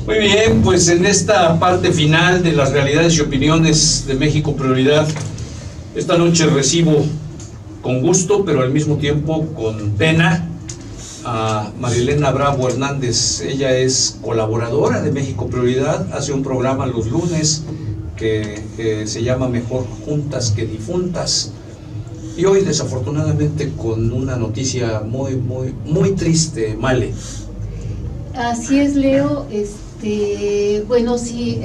Muy bien, pues en esta parte final de las realidades y opiniones de México Prioridad, esta noche recibo con gusto, pero al mismo tiempo con pena, a Marilena Bravo Hernández. Ella es colaboradora de México Prioridad, hace un programa los lunes que se llama Mejor Juntas que Difuntas, y hoy desafortunadamente con una noticia muy triste, Male. Así es, Leo. Bueno, sí,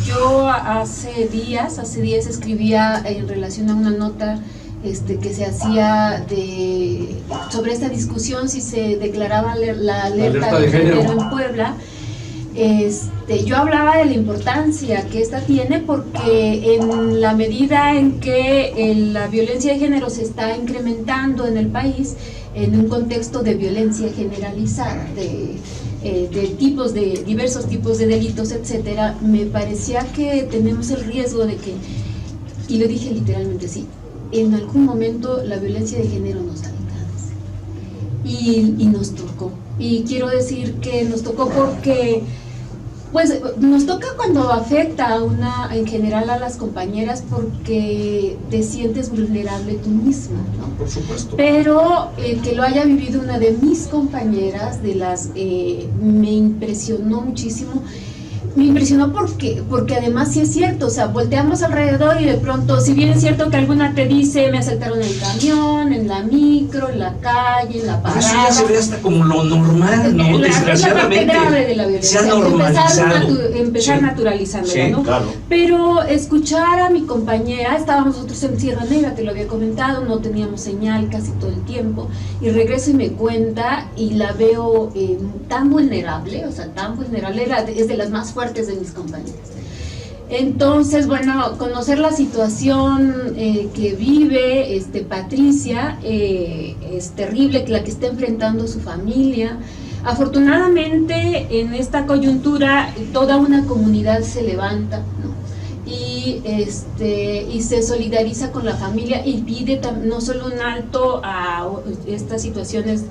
yo hace días escribía en relación a una nota que se hacía sobre esta discusión si se declaraba la alerta de género en Puebla. Yo hablaba de la importancia que esta tiene, porque en la medida en que la violencia de género se está incrementando en el país, en un contexto de violencia generalizada, de diversos tipos de delitos, etcétera, me parecía que tenemos el riesgo de que, y lo dije literalmente así, en algún momento la violencia de género nos alcance. Y nos tocó. Y quiero decir que nos tocó porque, pues, nos toca cuando afecta en general a las compañeras, porque te sientes vulnerable tú misma, ¿no? Por supuesto. Pero que lo haya vivido una de mis compañeras, me impresionó muchísimo. Me impresionó porque además sí es cierto, o sea, volteamos alrededor y de pronto, si bien es cierto que alguna te dice, me asaltaron en el camión, en la micro, en la calle, en la parada. Eso ya se ve hasta como lo normal, ¿no? Desgraciadamente. La parte grave de la violencia. Se ha normalizado. Empezar naturalizándola, sí, ¿no? Claro. Pero escuchar a mi compañera, estábamos nosotros en Sierra Negra, te lo había comentado, no teníamos señal casi todo el tiempo, y regreso y me cuenta y la veo tan vulnerable, o sea, tan vulnerable, es de las más fuertes de mis compañeras. Entonces, bueno, conocer la situación que vive Patricia es terrible, la que está enfrentando su familia. Afortunadamente, en esta coyuntura, toda una comunidad se levanta, ¿no? Y se solidariza con la familia y pide no solo un alto a estas situaciones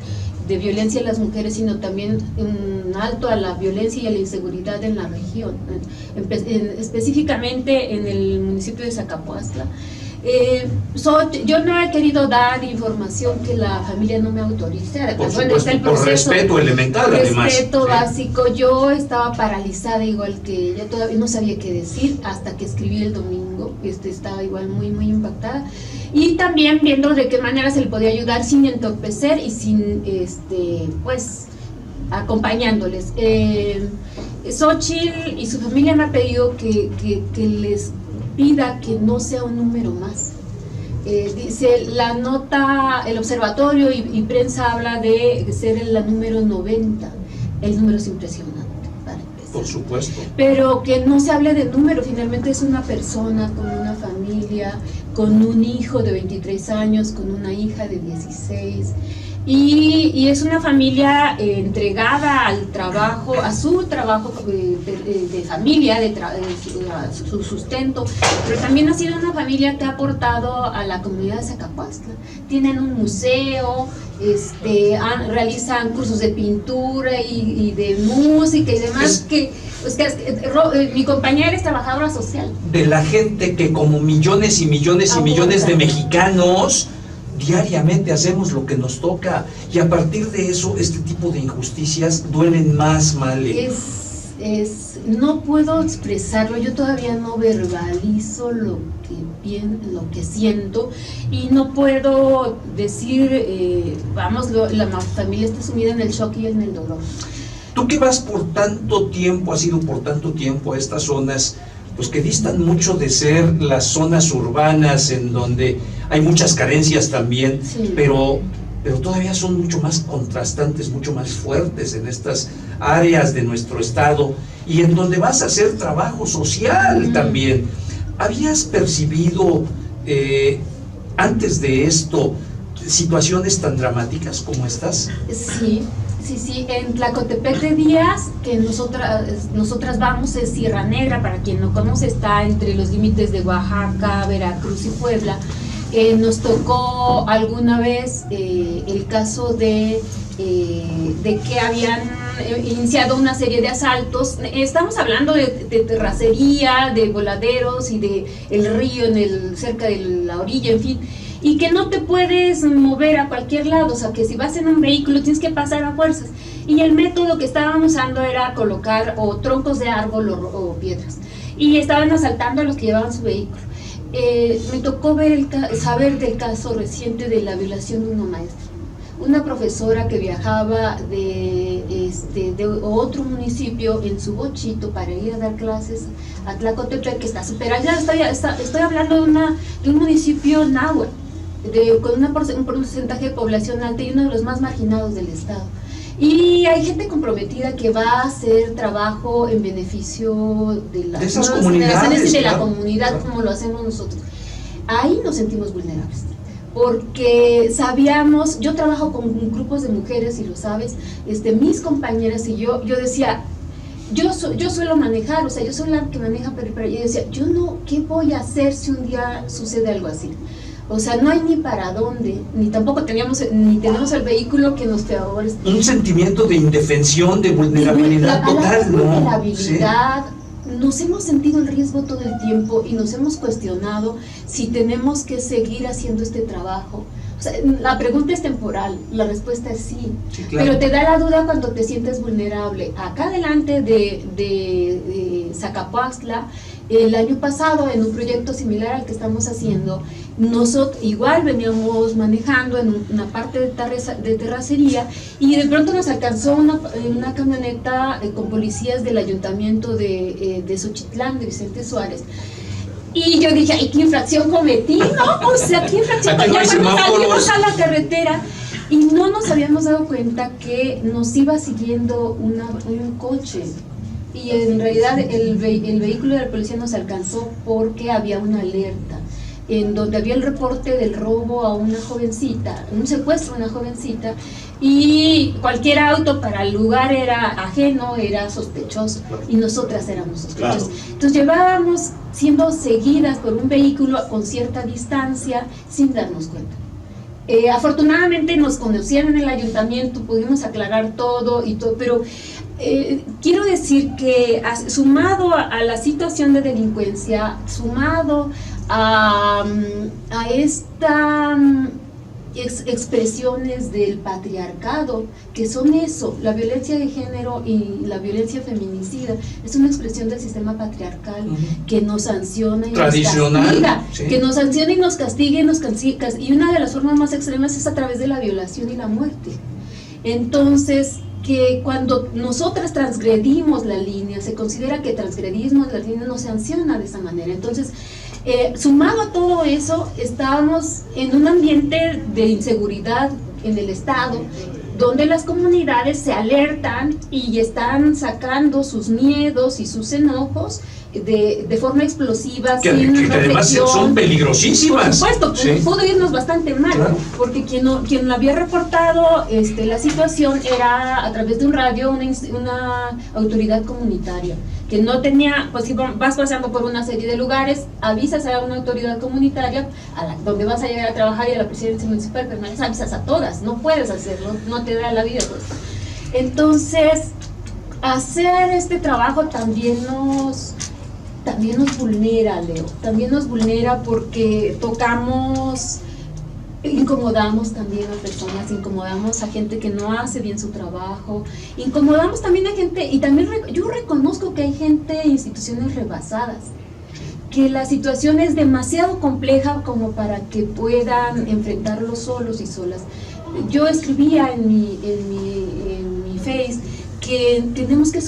de violencia a las mujeres, sino también un alto a la violencia y a la inseguridad en la región, específicamente en el municipio de Zacapuastla. Yo no he querido dar información que la familia no me autorice. Por supuesto, por respeto elemental, además. Respeto básico. Yo estaba paralizada igual que ella, todavía no sabía qué decir hasta que escribí el domingo. Estaba igual muy impactada. Y también viendo de qué manera se le podía ayudar sin entorpecer y sin, pues, acompañándoles. Xochitl y su familia me ha pedido que les pida que no sea un número más. Dice la nota, el observatorio y prensa habla de ser la número 90. El número es impresionante, para empezar. Por supuesto. Pero que no se hable de número, finalmente es una persona con una familia, con un hijo de 23 años, con una hija de 16. Y es una familia entregada al trabajo, a su trabajo de familia, a su sustento, pero también ha sido una familia que ha aportado a la comunidad de Zacapuastla. Tienen un museo, realizan cursos de pintura y de música y demás, mi compañera es trabajadora social. De la gente que, como millones y millones y millones de mexicanos, diariamente hacemos lo que nos toca, y a partir de eso este tipo de injusticias duelen más, Male. No puedo expresarlo, yo todavía no verbalizo lo que siento, y no puedo decir, la familia está sumida en el shock y en el dolor. Tú que vas por tanto tiempo, has ido por tanto tiempo a estas zonas, pues que distan mucho de ser las zonas urbanas en donde hay muchas carencias también, sí, pero todavía son mucho más contrastantes, mucho más fuertes en estas áreas de nuestro estado, y en donde vas a hacer trabajo social también. ¿Habías percibido antes de esto situaciones tan dramáticas como estas? Sí, en Tlacotepec de Díaz, que nosotras vamos, es Sierra Negra, para quien no conoce, está entre los límites de Oaxaca, Veracruz y Puebla. Nos tocó alguna vez el caso de que habían iniciado una serie de asaltos. Estamos hablando de terracería, de voladeros y de el río cerca de la orilla, en fin, y que no te puedes mover a cualquier lado, o sea, que si vas en un vehículo tienes que pasar a fuerzas. Y el método que estaban usando era colocar o troncos de árbol o piedras. Y estaban asaltando a los que llevaban su vehículo. Me tocó saber del caso reciente de la violación de una maestra. Una profesora que viajaba de otro municipio en su bochito para ir a dar clases a Tlacotepec, que está súper allá. Estoy hablando de un municipio náhuatl, con un porcentaje de población alta y uno de los más marginados del estado. Y hay gente comprometida que va a hacer trabajo en beneficio de las nuevas generaciones y de la comunidad, como lo hacemos nosotros. Ahí nos sentimos vulnerables, porque sabíamos, yo trabajo con grupos de mujeres y lo sabes, mis compañeras y yo decía, yo suelo manejar, o sea, yo soy la que maneja, pero yo decía, ¿qué voy a hacer si un día sucede algo así? O sea, no hay ni para dónde, ni tampoco tenemos el vehículo que nos favorece. Un sentimiento de indefensión, de vulnerabilidad total, ¿no? Vulnerabilidad, sí. Nos hemos sentido el riesgo todo el tiempo y nos hemos cuestionado si tenemos que seguir haciendo este trabajo. O sea, la pregunta es temporal, la respuesta es sí, claro. Pero te da la duda cuando te sientes vulnerable. Acá delante de Zacapoaxtla, el año pasado, en un proyecto similar al que estamos haciendo, nosotros igual veníamos manejando en una parte de terracería y de pronto nos alcanzó una camioneta con policías del ayuntamiento de Xochitlán, de Vicente Suárez. Y yo dije, ay, ¿qué infracción cometí? No, o sea, ¿qué infracción? Ya cuando salimos a la carretera y no nos habíamos dado cuenta que nos iba siguiendo un coche. Y en realidad el vehículo de la policía nos alcanzó porque había una alerta en donde había el reporte del robo a una jovencita, un secuestro a una jovencita, y cualquier auto para el lugar era ajeno, era sospechoso, y nosotras éramos sospechosas. Claro. Entonces llevábamos siendo seguidas por un vehículo con cierta distancia sin darnos cuenta. Afortunadamente nos conocían en el ayuntamiento, pudimos aclarar todo y todo, pero quiero decir que sumado a la situación de delincuencia, sumado a esta expresiones del patriarcado, que son eso, la violencia de género y la violencia feminicida, es una expresión del sistema patriarcal que nos sanciona y tradicional, nos castiga, sí. Que nos sanciona y nos castiga y una de las formas más extremas es a través de la violación y la muerte. Entonces, que cuando nosotras transgredimos la línea, se considera que transgredimos la línea, nos sanciona de esa manera. Entonces, sumado a todo eso, estábamos en un ambiente de inseguridad en el estado, donde las comunidades se alertan y están sacando sus miedos y sus enojos de forma explosiva, que además son peligrosísimas. Por supuesto, sí. Pudo irnos bastante mal, claro. Porque quien había reportado la situación era a través de un radio una autoridad comunitaria, que no tenía, pues si vas pasando por una serie de lugares, avisas a una autoridad comunitaria donde vas a llegar a trabajar y a la presidencia municipal, pero no les avisas a todas, no puedes hacerlo, no te da la vida, pues. Entonces, hacer este trabajo también nos vulnera, Leo, también nos vulnera porque incomodamos también a personas, incomodamos a gente que no hace bien su trabajo, incomodamos también a gente, y también yo reconozco que hay gente, instituciones rebasadas, que la situación es demasiado compleja como para que puedan enfrentarlo solos y solas. Yo escribía en mi Face que tenemos que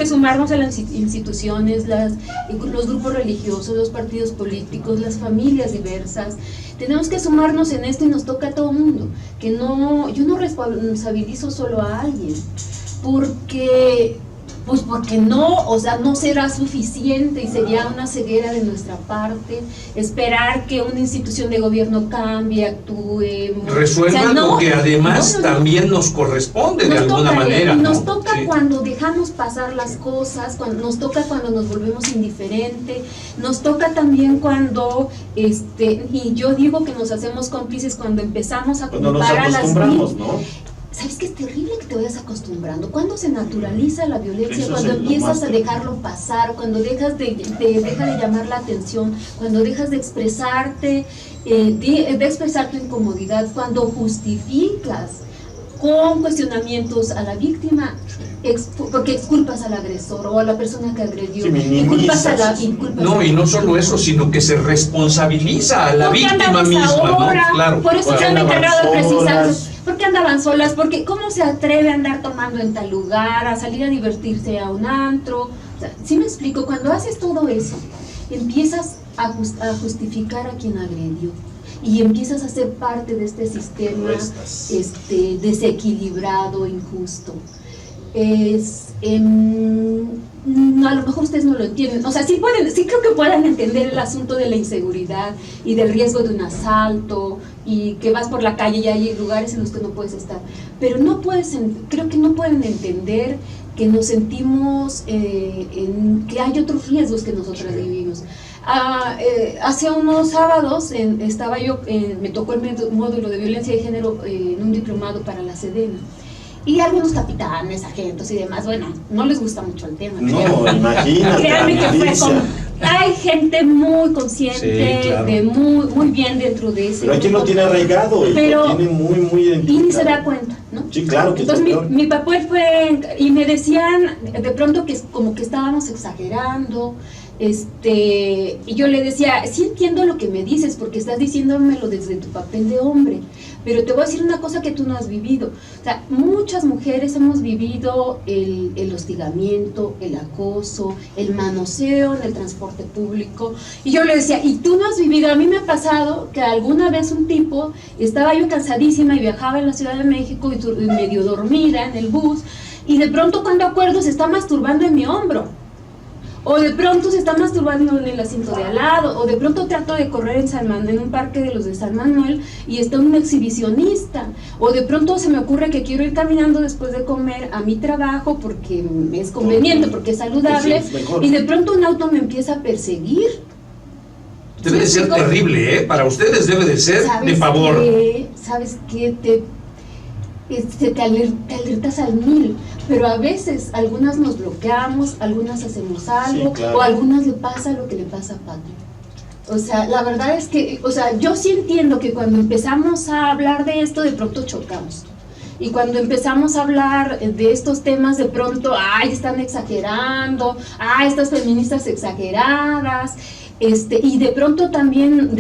sumarnos a las instituciones, los grupos religiosos, los partidos políticos, las familias diversas. Tenemos que sumarnos en esto y nos toca a todo el mundo. Yo no responsabilizo solo a alguien, porque no será suficiente y sería una ceguera de nuestra parte esperar que una institución de gobierno cambie, actúe, resuelva lo que además también nos corresponde de alguna manera. Nos toca cuando dejamos pasar las cosas, nos toca cuando nos volvemos indiferentes, nos toca también cuando, y yo digo que nos hacemos cómplices cuando empezamos a culpar a las víctimas. ¿sabes qué es terrible que te vayas acostumbrando? Cuando se naturaliza la violencia, Eso cuando es empiezas a dejarlo pasar, cuando deja de llamar la atención, cuando dejas de expresarte, de expresar tu incomodidad, cuando justificas con cuestionamientos a la víctima, porque exculpas al agresor o a la persona que agredió, inculpas a la... No, y no solo eso, sino que se responsabiliza a la víctima misma, ¿no? Claro. Por eso se han encargado de precisar, ¿por qué andaban solas? Porque ¿cómo se atreve a andar tomando en tal lugar, a salir a divertirse a un antro? O sea, ¿sí me explico? Cuando haces todo eso, empiezas a justificar a quien agredió. Y empiezas a ser parte de este sistema desequilibrado, injusto. A lo mejor ustedes no lo entienden. O sea, sí creo que puedan entender el asunto de la inseguridad y del riesgo de un asalto y que vas por la calle y hay lugares en los que no puedes estar. Pero creo que no pueden entender que nos sentimos que hay otros riesgos que nosotras vivimos. Hace unos sábados estaba yo, me tocó el módulo de violencia de género en un diplomado para la Sedena. Y algunos capitanes, sargentos y demás, bueno, no les gusta mucho el tema. No, imagínate. Créanme que fue como... Hay gente muy consciente, sí, claro, de muy bien dentro de ese. Pero hay quien lo tiene arraigado y lo tiene muy identificado. Y ni se da cuenta, ¿no? Sí, claro que entonces mi papel fue, y me decían de pronto que como que estábamos exagerando, y yo le decía, sí entiendo lo que me dices porque estás diciéndomelo desde tu papel de hombre, pero te voy a decir una cosa que tú no has vivido. O sea, muchas mujeres hemos vivido el hostigamiento, el acoso, el manoseo en el transporte público, y yo le decía, y tú no has vivido. A mí me ha pasado que alguna vez un tipo, estaba yo cansadísima y viajaba en la Ciudad de México y medio dormida en el bus, y de pronto cuando acuerdo se está masturbando en mi hombro. O de pronto se está masturbando en el asiento de al lado, o de pronto trato de correr en un parque de los de San Manuel y está un exhibicionista, o de pronto se me ocurre que quiero ir caminando después de comer a mi trabajo porque es conveniente, porque es saludable, y de pronto un auto me empieza a perseguir. Debe de ser terrible, ¿eh? Para ustedes debe de ser de favor. ¿Sabes qué? Te alertas al 1000, pero a veces algunas nos bloqueamos, algunas hacemos algo, sí, claro, o a algunas le pasa lo que le pasa a Patri. O sea, la verdad es que, o sea, yo sí entiendo que cuando empezamos a hablar de esto, de pronto chocamos. Y cuando empezamos a hablar de estos temas, de pronto, ay, están exagerando, ay, estas feministas exageradas, y de pronto también nos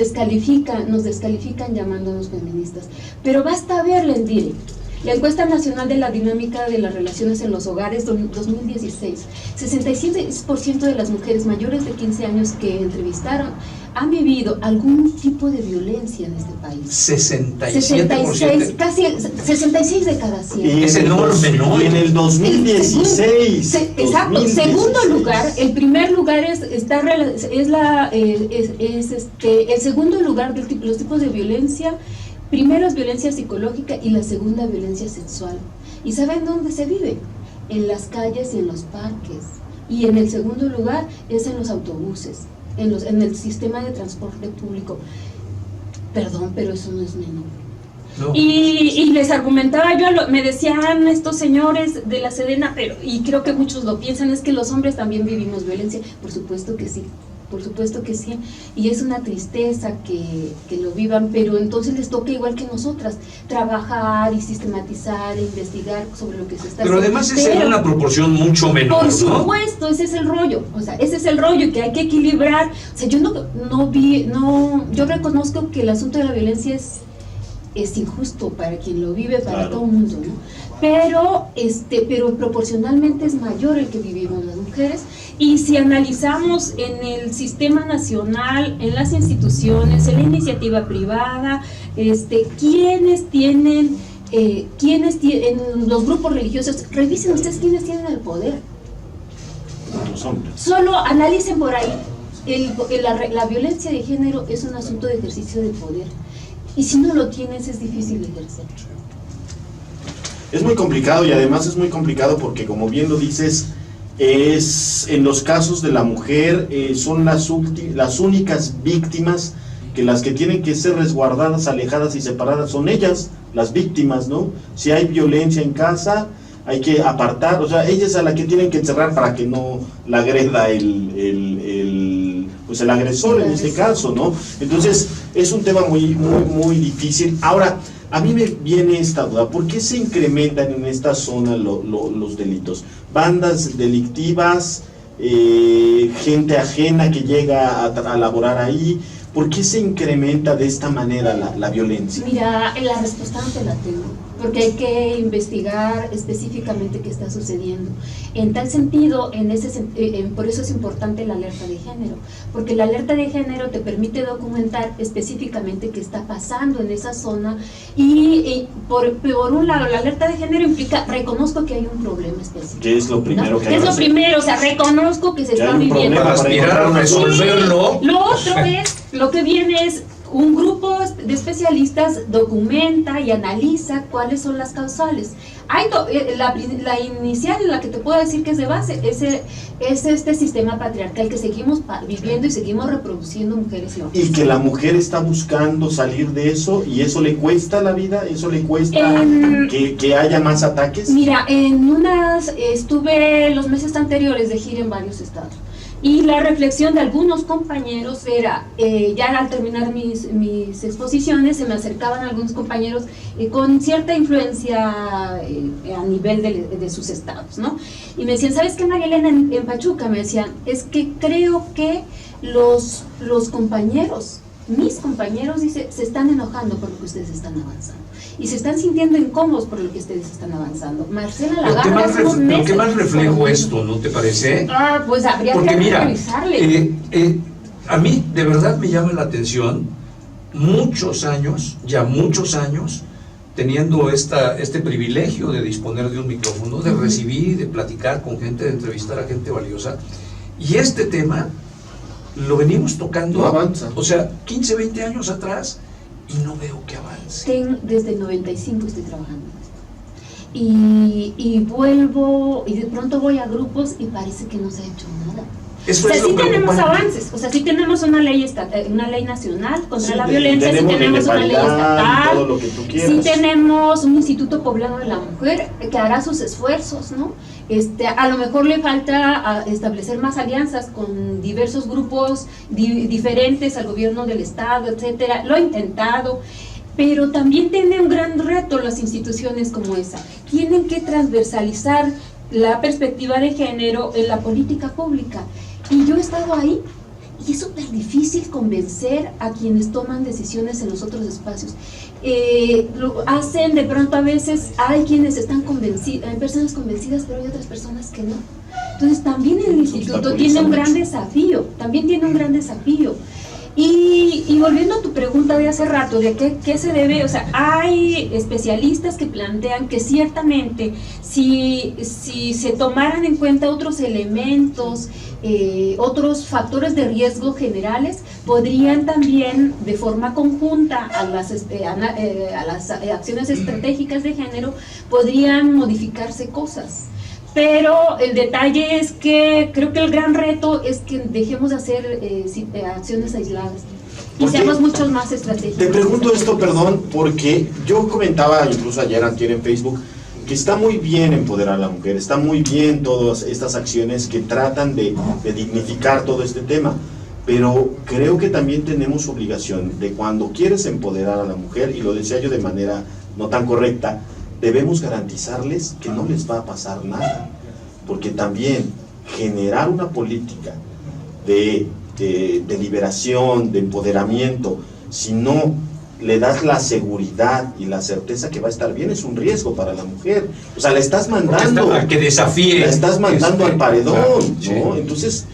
descalifican llamándonos feministas. Pero basta verla en directo. La encuesta nacional de la dinámica de las relaciones en los hogares 2016, 67% de las mujeres mayores de 15 años que entrevistaron han vivido algún tipo de violencia en este país. 67%. Casi 66 de cada 100. Y es enorme, ¿no? Y en el 2016. Exacto. 2016. Segundo lugar, el primer lugar el segundo lugar de los tipos de violencia. Primero es violencia psicológica y la segunda violencia sexual. ¿Y saben dónde se vive? En las calles y en los parques. Y en el segundo lugar es en los autobuses, en el sistema de transporte público. Perdón, pero eso no es menor. No. Y les argumentaba yo, me decían estos señores de la Sedena, y creo que muchos lo piensan, es que los hombres también vivimos violencia. Por supuesto que sí. Por supuesto que sí, y es una tristeza que lo vivan, pero entonces les toca igual que nosotras, trabajar y sistematizar e investigar sobre lo que se está haciendo. Pero además es en una proporción mucho menor, por supuesto, ¿no? Ese es el rollo, que hay que equilibrar. O sea, yo reconozco que el asunto de la violencia es injusto para quien lo vive, para todo el mundo, ¿no? Pero proporcionalmente es mayor el que vivimos las mujeres. Y si analizamos en el sistema nacional, en las instituciones, en la iniciativa privada, ¿quiénes tienen en los grupos religiosos? Revisen ustedes quiénes tienen el poder. Los hombres. Solo analicen por ahí. La violencia de género es un asunto de ejercicio de poder. Y si no lo tienes, es difícil de ejercer. Es muy complicado, y además es muy complicado porque, como bien lo dices, en los casos de la mujer son las únicas víctimas, que las que tienen que ser resguardadas, alejadas y separadas son ellas, las víctimas, ¿no? Si hay violencia en casa, hay que apartar, o sea, ella es a la que tienen que encerrar para que no la agreda pues el agresor en este caso, ¿no? Entonces, es un tema muy difícil. Ahora, a mí me viene esta duda, ¿por qué se incrementan en esta zona los delitos? Bandas delictivas, gente ajena que llega a laborar ahí, ¿por qué se incrementa de esta manera la violencia? Mira, la respuesta no te la tengo, porque hay que investigar específicamente qué está sucediendo. En tal sentido, por eso es importante la alerta de género, porque la alerta de género te permite documentar específicamente qué está pasando en esa zona y por un lado, la alerta de género implica, reconozco que hay un problema específico. ¿Qué es lo primero que hay? Es lo primero, o sea, reconozco que se está viviendo. Para aspirar a resolverlo. Lo otro es, lo que viene es un grupo de especialistas documenta y analiza cuáles son las causales. La inicial, la que te puedo decir que es de base, es este sistema patriarcal que seguimos viviendo y seguimos reproduciendo mujeres y hombres. Y que la mujer está buscando salir de eso, y eso le cuesta la vida, eso le cuesta que haya más ataques. Mira, estuve los meses anteriores de gira en varios estados. Y la reflexión de algunos compañeros era, ya al terminar mis exposiciones, se me acercaban algunos compañeros con cierta influencia a nivel de sus estados, ¿no? Y me decían, ¿sabes qué, María Elena? En Pachuca me decían, es que creo que los compañeros, mis compañeros, dice, se están enojando por lo que ustedes están avanzando. Y se están sintiendo incómodos por lo que ustedes están avanzando. Marcela Lagarde, pero ¿qué más reflejo esto, no te parece? Pues habría porque que revisarle. A mí de verdad me llama la atención, muchos años, teniendo este privilegio de disponer de un micrófono, de recibir, de platicar con gente, de entrevistar a gente valiosa, y este tema lo venimos tocando, no avanza. O sea, 15, 20 años atrás, y no veo que avance. Desde el 95 estoy trabajando en esto. Y vuelvo, y de pronto voy a grupos y parece que no se ha hecho nada. Eso o sea, es sí lo tenemos preocupante. avances, o sea, sí tenemos una ley nacional contra Sí, la violencia, sí tenemos una ley estatal, todo lo que tú quieras. sí tenemos un Instituto Poblano de la Mujer que hará sus esfuerzos, ¿no? A lo mejor le falta establecer más alianzas con diversos grupos diferentes al gobierno del estado, etcétera. Lo ha intentado, pero también tiene un gran reto las instituciones como esa. Tienen que transversalizar la perspectiva de género en la política pública. Y yo he estado ahí, y es súper difícil convencer a quienes toman decisiones en los otros espacios. Lo hacen de pronto, a veces hay quienes están convencidos, hay personas convencidas, pero hay otras personas que no. Entonces también el instituto tiene un gran desafío, Y volviendo a tu pregunta de hace rato, de qué se debe, o sea, hay especialistas que plantean que ciertamente si se tomaran en cuenta otros elementos, otros factores de riesgo generales, podrían también de forma conjunta a las acciones estratégicas de género, podrían modificarse cosas. Pero el detalle es que creo que el gran reto es que dejemos de hacer acciones aisladas y seamos muchos más estratégicos. Te pregunto esto, perdón, porque yo comentaba incluso ayer en Facebook que está muy bien empoderar a la mujer, está muy bien todas estas acciones que tratan de dignificar todo este tema, pero creo que también tenemos obligación de, cuando quieres empoderar a la mujer, y lo decía yo de manera no tan correcta, debemos garantizarles que no les va a pasar nada, porque también generar una política de liberación, de empoderamiento, si no le das la seguridad y la certeza que va a estar bien, es un riesgo para la mujer. O sea, la estás mandando a que desafíe, la estás mandando al paredón, claro, ¿no? sí. Entonces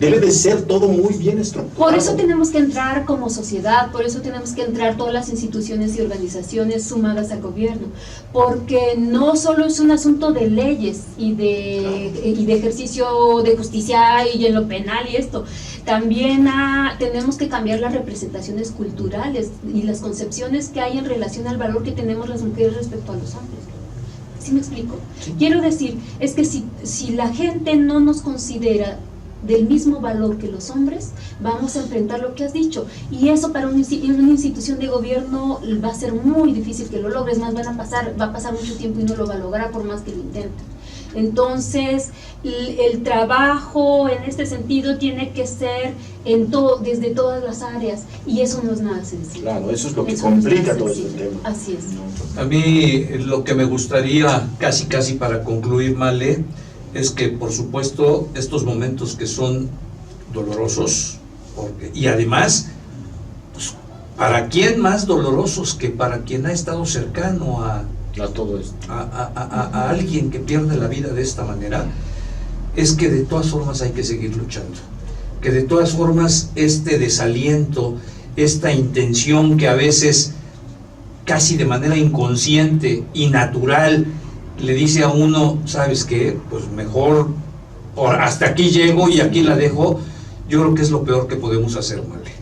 debe de ser todo muy bien estructurado. Por eso tenemos que entrar como sociedad, por eso tenemos que entrar todas las instituciones y organizaciones sumadas al gobierno, porque no solo es un asunto de leyes y de ejercicio de justicia y en lo penal y esto, también tenemos que cambiar las representaciones culturales y las concepciones que hay en relación al valor que tenemos las mujeres respecto a los hombres. ¿Sí me explico? Sí. Quiero decir, es que si la gente no nos considera del mismo valor que los hombres, vamos a enfrentar lo que has dicho. Y eso para una institución de gobierno va a ser muy difícil que lo logres, más va a pasar mucho tiempo y no lo va a lograr por más que lo intenten. Entonces, el trabajo en este sentido tiene que ser desde todas las áreas, y eso no es nada sencillo. Claro, eso es lo que complica todo este tema. Así es. A mí lo que me gustaría, casi para concluir, Male, es que por supuesto estos momentos que son dolorosos, y además, pues, ¿para quién más dolorosos que para quien ha estado cercano a todo esto, a alguien que pierde la vida de esta manera? Es que de todas formas hay que seguir luchando, que de todas formas este desaliento, esta intención que a veces casi de manera inconsciente y natural le dice a uno, ¿sabes qué? Pues mejor hasta aquí llego y aquí la dejo. Yo creo que es lo peor que podemos hacer, Male.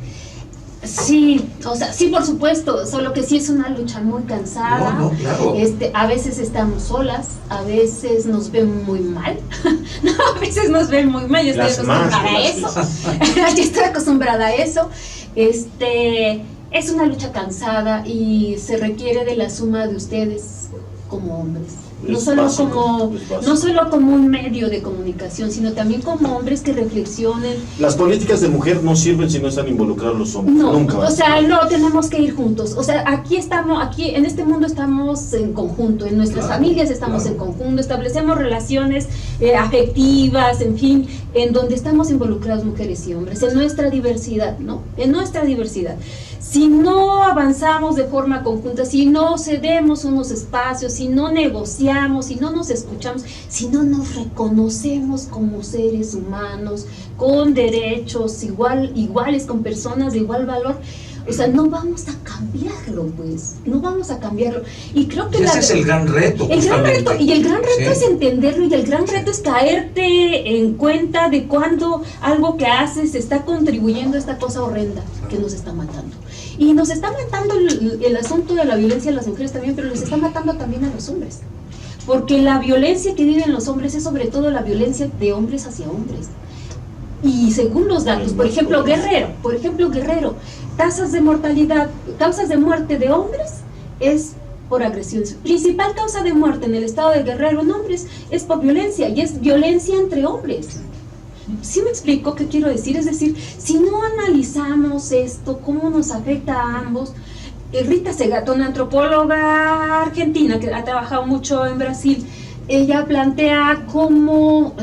Sí, o sea, sí, por supuesto, solo que sí es una lucha muy cansada. No, claro. A veces estamos solas, a veces nos ven muy mal. No, a veces nos ven muy mal, yo estoy acostumbrada a eso. Yo estoy acostumbrada a eso. Es una lucha cansada y se requiere de la suma de ustedes como hombres. No solo como un medio de comunicación, sino también como hombres que reflexionen. Las políticas de mujer no sirven si no están involucrados los hombres. No, nunca. O sea, no, tenemos que ir juntos. O sea, aquí en este mundo estamos en conjunto, en nuestras familias estamos en conjunto, establecemos relaciones afectivas, en fin, en donde estamos involucrados mujeres y hombres, en nuestra diversidad, ¿no? En nuestra diversidad. Si no avanzamos de forma conjunta, si no cedemos unos espacios, si no negociamos, si no nos escuchamos, si no nos reconocemos como seres humanos, con derechos iguales, con personas de igual valor, o sea, no vamos a cambiarlo, pues, no vamos a cambiarlo. Y creo que ese es el gran reto. El gran reto es entenderlo, y el gran reto es caerte en cuenta de cuando algo que haces está contribuyendo a esta cosa horrenda que nos está matando. Y nos está matando el asunto de la violencia a las mujeres también, pero les está matando también a los hombres. Porque la violencia que viven los hombres es sobre todo la violencia de hombres hacia hombres. Y según los datos, por ejemplo, Guerrero, tasas de mortalidad, causas de muerte de hombres es por agresión. Principal causa de muerte en el estado de Guerrero en hombres es por violencia, y es violencia entre hombres. ¿Sí me explico qué quiero decir? Es decir, si no analizamos esto, cómo nos afecta a ambos. Rita Segato, una antropóloga argentina que ha trabajado mucho en Brasil, ella plantea cómo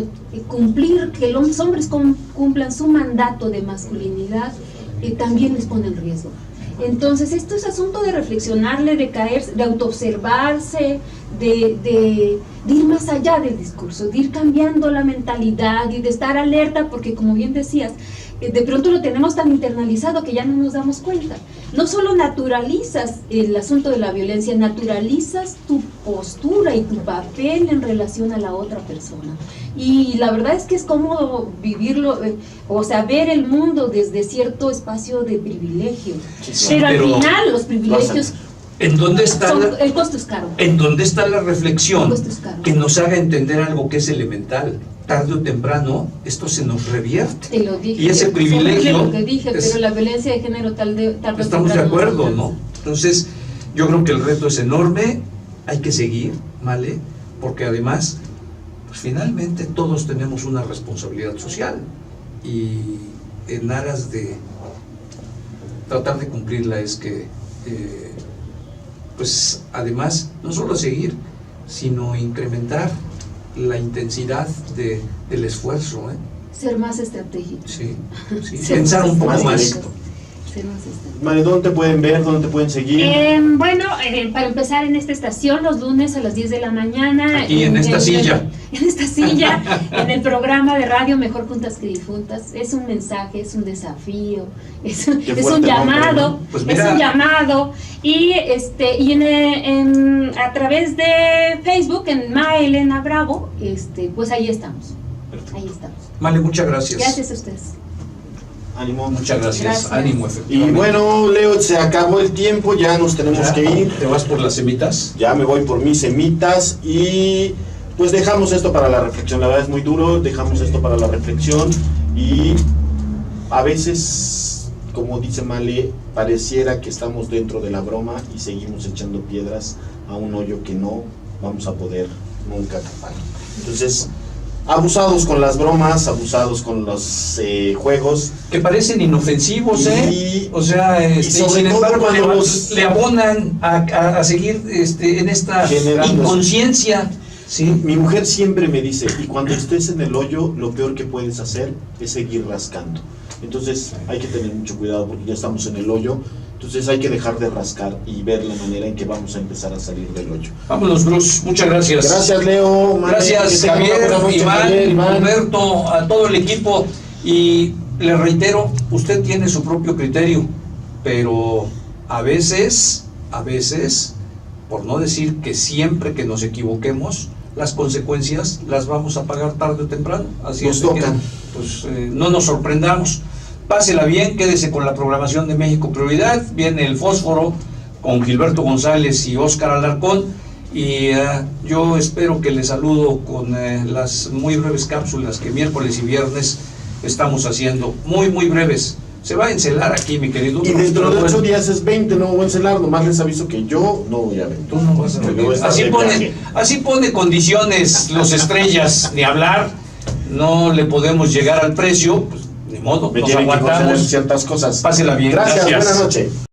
cumplir, que los hombres cumplan su mandato de masculinidad, también les pone en riesgo. Entonces esto es asunto de reflexionarle, de caerse, de autoobservarse, de ir más allá del discurso, de ir cambiando la mentalidad y de estar alerta, porque como bien decías, de pronto lo tenemos tan internalizado que ya no nos damos cuenta. No solo naturalizas el asunto de la violencia, naturalizas tu postura y tu papel en relación a la otra persona. Y la verdad es que es cómodo vivirlo, o sea, ver el mundo desde cierto espacio de privilegio. Pero al final los privilegios... ¿En dónde está el costo es caro. ¿En dónde está la reflexión que nos haga entender algo que es elemental? Tarde o temprano esto se nos revierte. Te lo dije. Y ese privilegio. Lo que dije, pero la violencia de género estamos de acuerdo, ¿no? Entonces, yo creo que el reto es enorme. Hay que seguir, ¿vale? Porque además, pues finalmente todos tenemos una responsabilidad social, y en aras de tratar de cumplirla es que pues además no solo seguir, sino incrementar la intensidad del esfuerzo, ser más estratégico. Sí, pensar un poco más. Vale, ¿dónde te pueden ver? ¿Dónde te pueden seguir? Bueno, para empezar, en esta estación, los lunes a las 10 de la mañana. Aquí en esta silla. En esta silla, en el programa de radio Mejor Juntas que Difuntas. Es un mensaje, es un desafío, es un llamado, ¿no? Pues es un llamado. Y a través de Facebook, en Ma Elena Bravo, pues ahí estamos. Perfecto. Ahí estamos. Vale, muchas gracias. Gracias a ustedes. Ánimo. Muchas gracias. Ánimo, Y efectivamente. bueno, Leo, se acabó el tiempo, ya nos tenemos que ir. ¿Te vas por las semitas? Ya me voy por mis semitas y pues dejamos esto para la reflexión. La verdad es muy duro, dejamos esto para la reflexión. Y a veces, como dice Male, pareciera que estamos dentro de la broma y seguimos echando piedras a un hoyo que no vamos a poder nunca tapar. Entonces, abusados con las bromas, abusados con los juegos. Que parecen inofensivos, o sea, y sobre sin todo embargo cuando los le abonan a seguir en esta generando inconsciencia. ¿Sí? Mi mujer siempre me dice, y cuando estés en el hoyo, lo peor que puedes hacer es seguir rascando. Entonces hay que tener mucho cuidado porque ya estamos en el hoyo. Entonces hay que dejar de rascar y ver la manera en que vamos a empezar a salir del hoyo. Vámonos, Bruce. Muchas gracias. Gracias, Leo. Mane, gracias, Javier, Iván, Humberto, a todo el equipo. Y le reitero, usted tiene su propio criterio, pero a veces, por no decir que siempre que nos equivoquemos, las consecuencias las vamos a pagar tarde o temprano. Así nos es tocan. Pues no nos sorprendamos. Pásela bien, quédese con la programación de México Prioridad. Viene el Fósforo con Gilberto González y Óscar Alarcón. Y yo espero que les saludo con las muy breves cápsulas que miércoles y viernes estamos haciendo. Muy, muy breves. Se va a encelar aquí, mi querido. Y dentro de 8 días es 20, no voy a encelar. Nomás les aviso que yo no voy a ver. Tú no vas a ver. Así pone condiciones los estrellas, ni hablar. No le podemos llegar al precio. Pues, ni modo, Me nos tienen que conceder aguantamos. ciertas cosas. Pásela bien. Gracias. Buenas noches.